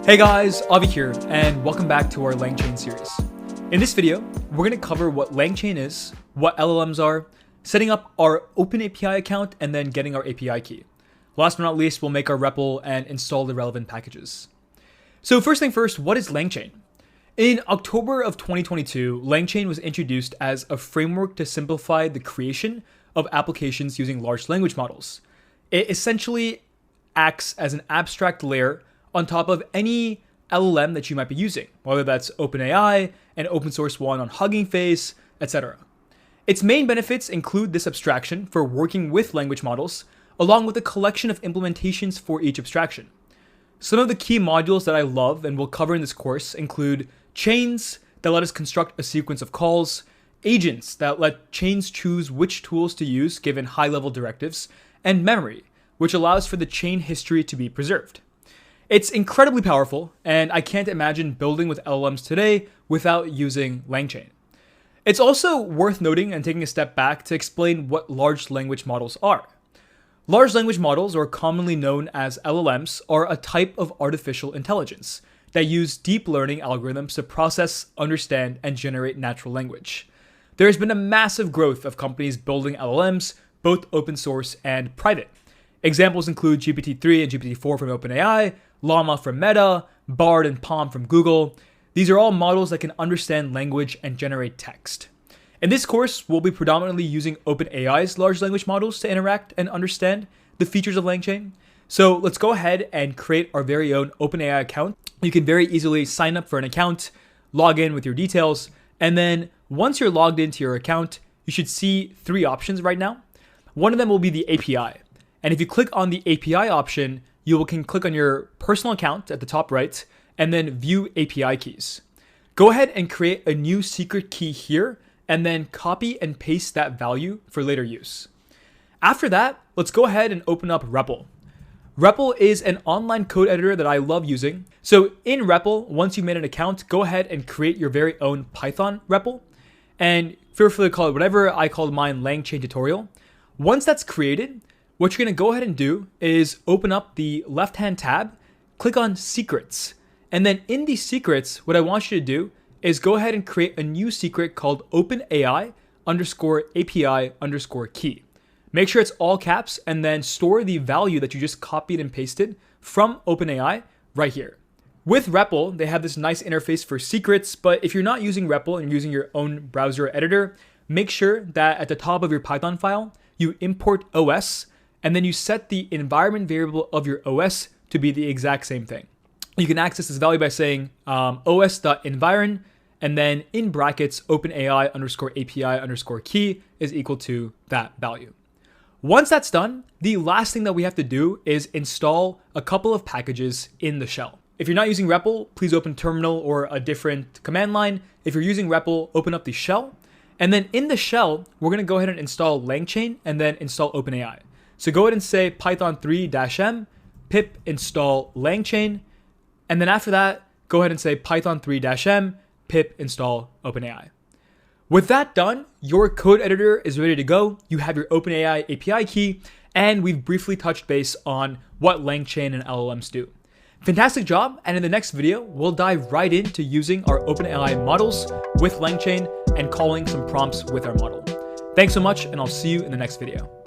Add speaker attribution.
Speaker 1: Hey guys, Avi here, and welcome back to our LangChain series. In this video, we're going to cover what LangChain is, what LLMs are, setting up our OpenAI account, and then getting our API key. Last but not least, we'll make our REPL and install the relevant packages. So first thing first, what is LangChain? In October of 2022, LangChain was introduced as a framework to simplify the creation of applications using large language models. It essentially acts as an abstract layer on top of any LLM that you might be using, whether that's OpenAI, an open source one on Hugging Face, etc. Its main benefits include this abstraction for working with language models, along with a collection of implementations for each abstraction. Some of the key modules that I love and will cover in this course include chains that let us construct a sequence of calls, agents that let chains choose which tools to use given high-level directives, and memory, which allows for the chain history to be preserved. It's incredibly powerful, and I can't imagine building with LLMs today without using LangChain. It's also worth noting and taking a step back to explain what large language models are. Large language models, or commonly known as LLMs, are a type of artificial intelligence that use deep learning algorithms to process, understand, and generate natural language. There has been a massive growth of companies building LLMs, both open source and private. Examples include GPT-3 and GPT-4 from OpenAI, Llama from Meta, Bard and Palm from Google. These are all models that can understand language and generate text. In this course, we'll be predominantly using OpenAI's large language models to interact and understand the features of LangChain. So let's go ahead and create our very own OpenAI account. You can very easily sign up for an account, log in with your details, and then once you're logged into your account, you should see three options right now. One of them will be the API. And if you click on the API option, you can click on your personal account at the top right and then view API keys. Go ahead and create a new secret key here and then copy and paste that value for later use. After that, let's go ahead and open up REPL. REPL is an online code editor that I love using. So in REPL, once you've made an account, go ahead and create your very own Python REPL. And feel free to call it whatever. I called mine LangChain tutorial. Once that's created, what you're going to go ahead and do is open up the left-hand tab, click on secrets. And then in these secrets, what I want you to do is go ahead and create a new secret called OpenAI underscore API underscore key. Make sure it's all caps and then store the value that you just copied and pasted from OpenAI right here. With REPL, they have this nice interface for secrets, but if you're not using REPL and you're using your own browser editor, make sure that at the top of your Python file, you import OS, and then you set the environment variable of your OS to be the exact same thing. You can access this value by saying os.environ, and then in brackets, OpenAI underscore API underscore key is equal to that value. Once that's done, the last thing that we have to do is install a couple of packages in the shell. If you're not using REPL, please open terminal or a different command line. If you're using REPL, open up the shell. And then in the shell, we're going to go ahead and install LangChain and then install OpenAI. So go ahead and say python 3-m pip install LangChain. And then after that, go ahead and say python 3-m pip install OpenAI. With that done, your code editor is ready to go. You have your OpenAI API key, and we've briefly touched base on what LangChain and LLMs do. Fantastic job, and in the next video, we'll dive right into using our OpenAI models with LangChain and calling some prompts with our model. Thanks so much, and I'll see you in the next video.